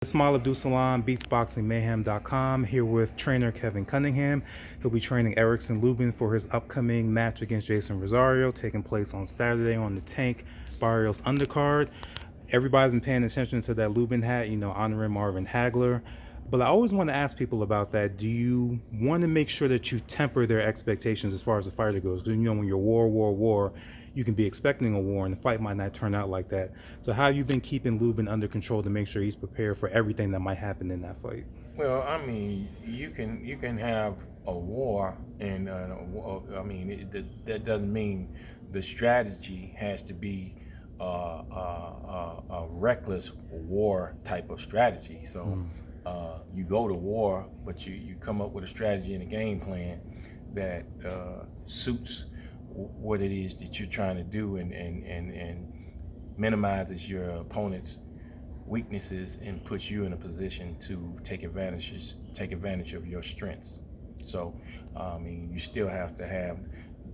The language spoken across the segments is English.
Smile Abdul Salam, BeatsBoxingMayhem.com, here with trainer Kevinn Cunningham. He'll be training Erickson Lubin for his upcoming match against Jason Rosario, taking place on Saturday on the Tank Barrios undercard. Everybody's been paying attention to that Lubin hat, honoring Marvin Hagler. But I always want to ask people about that. Do you want to make sure that you temper their expectations as far as the fighter goes? Because, when you're war, you can be expecting a war, and the fight might not turn out like that. So how have you been keeping Lubin under control to make sure he's prepared for everything that might happen in that fight? Well, I mean, you can have a war, and that doesn't mean the strategy has to be a reckless war type of strategy. So you go to war, but you come up with a strategy and a game plan that suits what it is that you're trying to do, and minimizes your opponent's weaknesses and puts you in a position to take advantage of your strengths. So you still have to have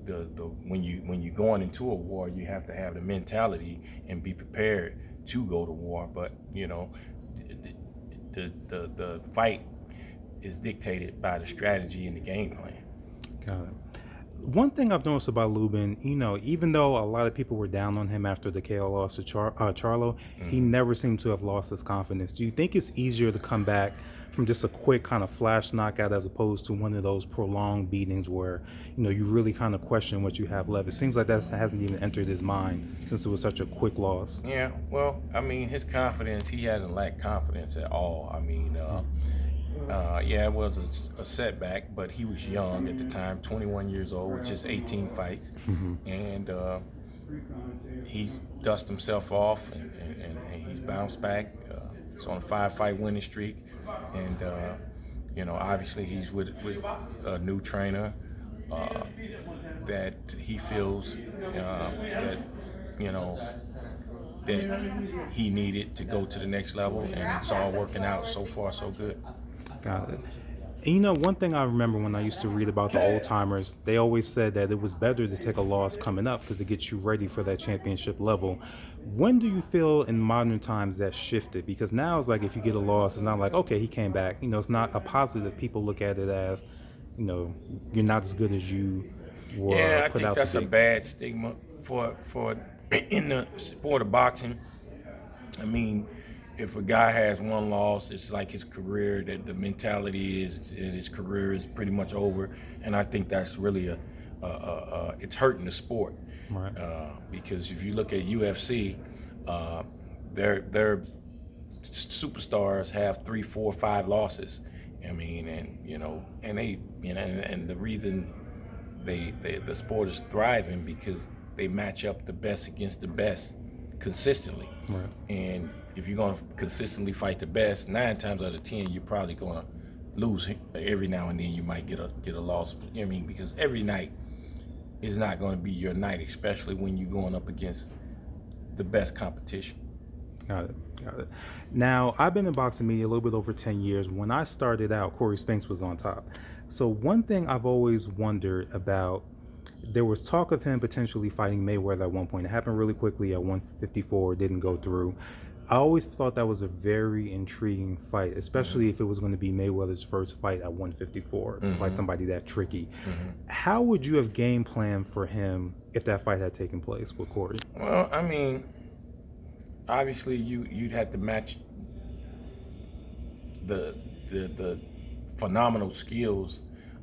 the when you're going into a war, you have to have the mentality and be prepared to go to war. But the fight is dictated by the strategy and the game plan. Got it. One thing I've noticed about Lubin, even though a lot of people were down on him after the KO loss to Charlo, he never seemed to have lost his confidence. Do you think it's easier to come back from just a quick kind of flash knockout as opposed to one of those prolonged beatings where, you really kind of question what you have left? It seems like that hasn't even entered his mind since it was such a quick loss. Yeah, well, his confidence, he hasn't lacked confidence at all. It was a setback, but he was young at the time, 21 years old, which is 18 fights. And he's dusted himself off, and he's bounced back. He's on a 5-fight winning streak. And, obviously he's with a new trainer that he feels that he needed to go to the next level, and it's all working out so far so good. Got it. And one thing I remember when I used to read about the old timers, they always said that it was better to take a loss coming up because it gets you ready for that championship level. When do you feel in modern times that shifted? Because now it's like if you get a loss, it's not like, okay, he came back. It's not a positive. People look at it as, you're not as good as you were. Yeah, I think that's a bad stigma for in the sport of boxing. If a guy has one loss, it's like his career, that the mentality is his career is pretty much over. And I think that's really it's hurting the sport. Right. Because if you look at UFC, their superstars have 3, 4, 5 losses. And the reason the sport is thriving because they match up the best against the best consistently. Right. And if you're going to consistently fight the best, 9 times out of 10, you're probably going to lose. Every now and then you might get a loss. Because every night is not going to be your night, especially when you're going up against the best competition. Got it. Now, I've been in boxing media a little bit over 10 years. When I started out, Cory Spinks was on top. So one thing I've always wondered about, there was talk of him potentially fighting Mayweather at one point. It happened really quickly at 154, didn't go through. I always thought that was a very intriguing fight, especially if it was going to be Mayweather's first fight at 154, to fight somebody that tricky. How would you have game planned for him if that fight had taken place with Cory? Well, obviously you'd have to match the phenomenal skills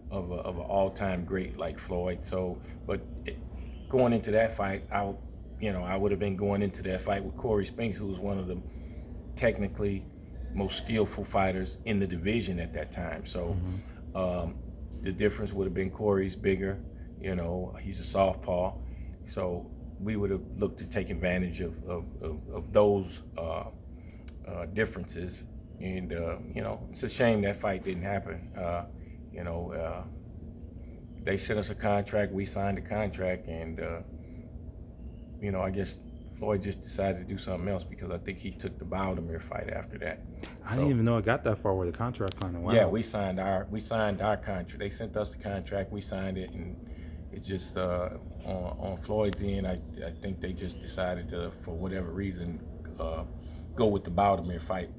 of an all-time great like Floyd. So, going into that fight, I would have been going into that fight with Cory Spinks, who was one of the technically most skillful fighters in the division at that time. So the difference would have been Cory's bigger, he's a southpaw. So we would have looked to take advantage of those differences. And, it's a shame that fight didn't happen. They sent us a contract, we signed the contract, and I guess Floyd just decided to do something else because I think he took the Baltimore fight after that. I didn't even know it got that far with the contract signing. Wow. Yeah, we signed our contract. They sent us the contract, we signed it, and it just on Floyd's end, I think they just decided to, for whatever reason, go with the Baltimore fight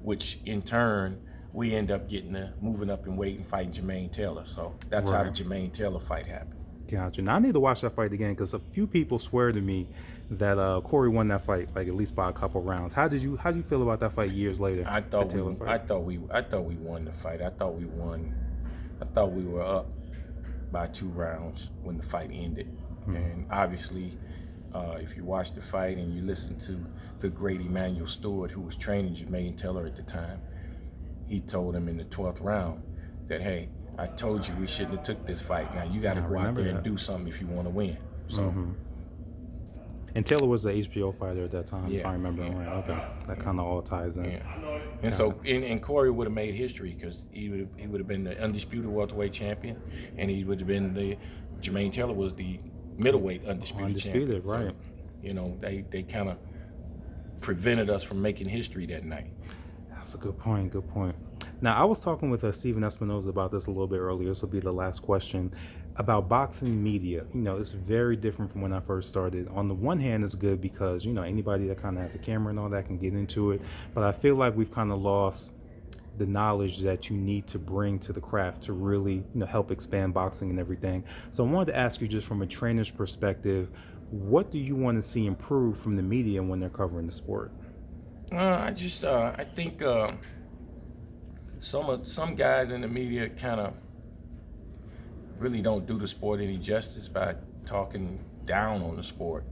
which in turn we end up moving up in weight and fighting Jermain Taylor. So that's how the Jermain Taylor fight happened. Gotcha. Now I need to watch that fight again because a few people swear to me that Cory won that fight like at least by a couple rounds. How do you feel about that fight years later? I thought we won the fight. I thought we were up by 2 rounds when the fight ended. And obviously, if you watch the fight and you listen to the great Emmanuel Stewart, who was training Jermain Taylor at the time, he told him in the 12th round that, hey, I told you we shouldn't have took this fight. Now you got to go out there and do something if you want to win. So. And Taylor was the HBO fighter at that time, if I remember right. Okay, that kind of all ties in. Yeah. And so, and Cory would have made history because he would have been the undisputed welterweight champion, and he would have been Jermain Taylor was the middleweight undisputed champion. Right. So, you know, they kind of prevented us from making history that night. That's a good point. Good point. Now, I was talking with Steven Espinoza about this a little bit earlier. This will be the last question about boxing media. You know, it's very different from when I first started. On the one hand, it's good because, you know, anybody that kind of has a camera and all that can get into it. But I feel like we've kind of lost the knowledge that you need to bring to the craft to really, you know, help expand boxing and everything. So I wanted to ask you, just from a trainer's perspective, what do you want to see improve from the media when they're covering the sport? I think some guys in the media kind of really don't do the sport any justice by talking down on the sport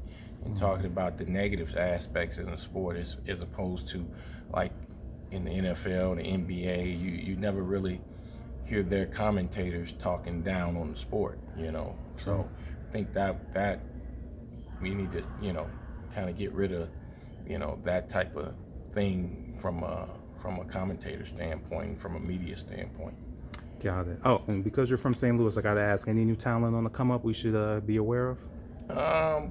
and talking about the negative aspects in the sport as opposed to, like, in the NFL, the NBA, you never really hear their commentators talking down on the sport, you know. So I think that we need to, you know, kind of get rid of, you know, that type of thing from a commentator standpoint, from a media standpoint. Got it. Oh, and because you're from St. Louis, I got to ask, any new talent on the come up we should be aware of?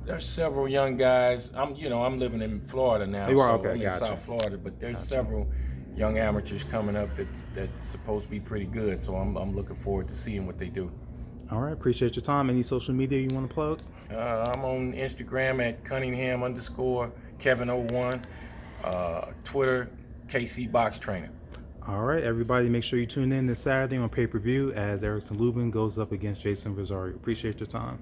There's several young guys. I'm living in Florida now. You are? So Okay, I'm in gotcha. South Florida, but there's several young amateurs coming up that's supposed to be pretty good. So I'm looking forward to seeing what they do. All right, appreciate your time. Any social media you want to plug? I'm on Instagram at Cunningham_Kevin01, Twitter KC Box Trainer. All right, everybody, make sure you tune in this Saturday on pay-per-view as Erickson Lubin goes up against Jason Rosario. Appreciate your time.